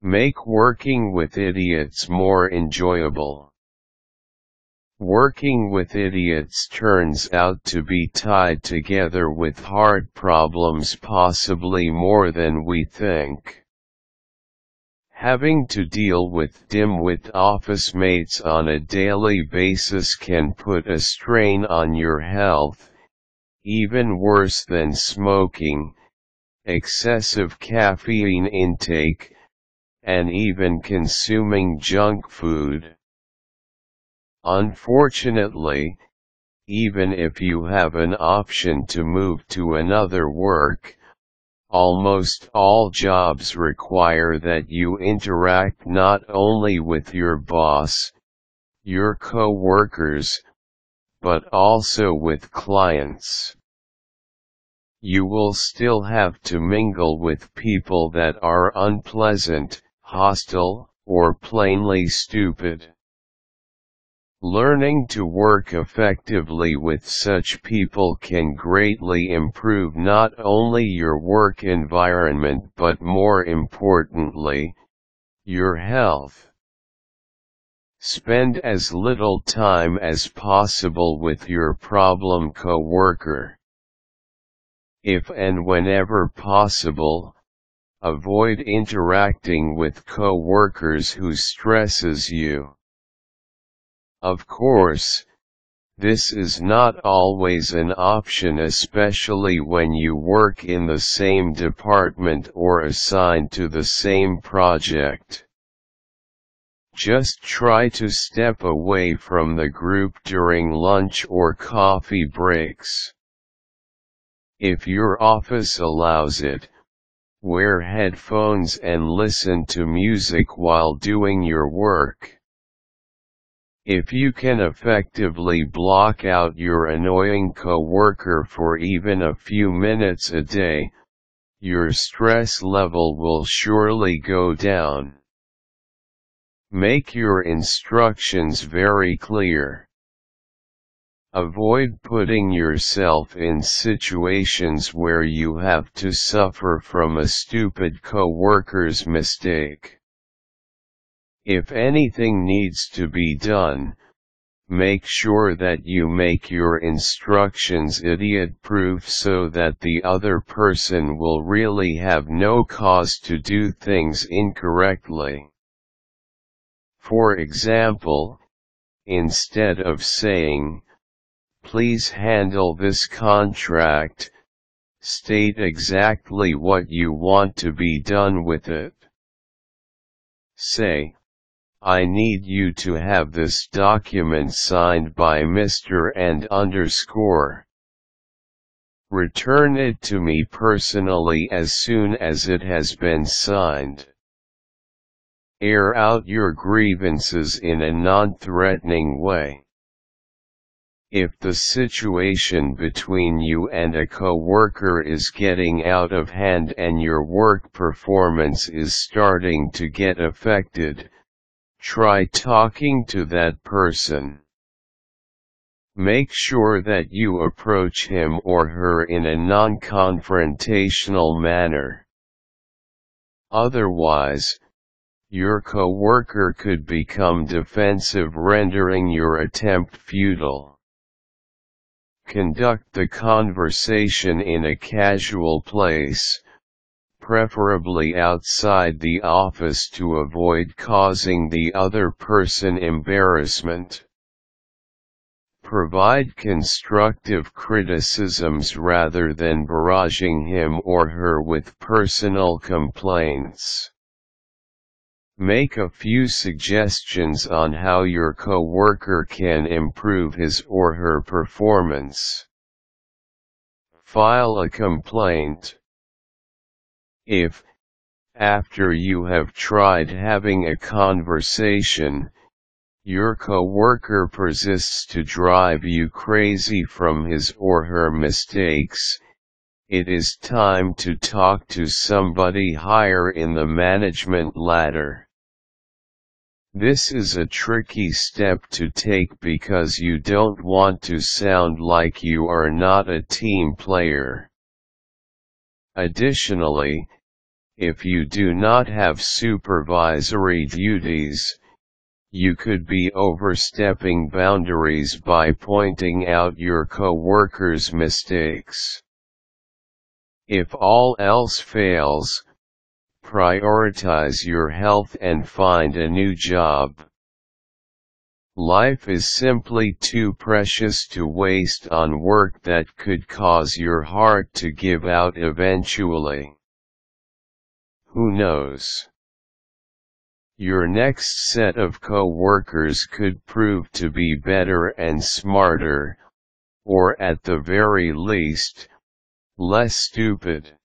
Make working with idiots more enjoyable. Working with idiots turns out to be tied together with hard problems, possibly more than we think. Having to deal with dim-witted office mates on a daily basis can put a strain on your health, even worse than smoking, excessive caffeine intake, and even consuming junk food. Unfortunately, even if you have an option to move to another work, almost all jobs require that you interact not only with your boss, your coworkers, but also with clients. You will still have to mingle with people that are unpleasant, hostile, or plainly stupid. Learning to work effectively with such people can greatly improve not only your work environment but more importantly, your health. Spend as little time as possible with your problem coworker. If and whenever possible, avoid interacting with coworkers who stresses you. Of course, this is not always an option, especially when you work in the same department or assigned to the same project. Just try to step away from the group during lunch or coffee breaks. If your office allows it, wear headphones and listen to music while doing your work. If you can effectively block out your annoying coworker for even a few minutes a day, your stress level will surely go down. Make your instructions very clear. Avoid putting yourself in situations where you have to suffer from a stupid coworker's mistake. If anything needs to be done, make sure that you make your instructions idiot-proof so that the other person will really have no cause to do things incorrectly. For example, instead of saying, "Please handle this contract," state exactly what you want to be done with it. Say, "I need you to have this document signed by Mr. and _. Return it to me personally as soon as it has been signed." Air out your grievances in a non-threatening way. If the situation between you and a coworker is getting out of hand and your work performance is starting to get affected, try talking to that person. Make sure that you approach him or her in a non-confrontational manner. Otherwise, your coworker could become defensive, rendering your attempt futile. Conduct the conversation in a casual place, preferably outside the office, to avoid causing the other person embarrassment. Provide constructive criticisms rather than barraging him or her with personal complaints. Make a few suggestions on how your coworker can improve his or her performance. File a complaint. If, after you have tried having a conversation, your coworker persists to drive you crazy from his or her mistakes, it is time to talk to somebody higher in the management ladder. This is a tricky step to take because you don't want to sound like you are not a team player. Additionally, If you do not have supervisory duties, you could be overstepping boundaries by pointing out your coworkers' mistakes. If all else fails, prioritize your health and find a new job. Life is simply too precious to waste on work that could cause your heart to give out eventually. Who knows? Your next set of coworkers could prove to be better and smarter, or at the very least, less stupid.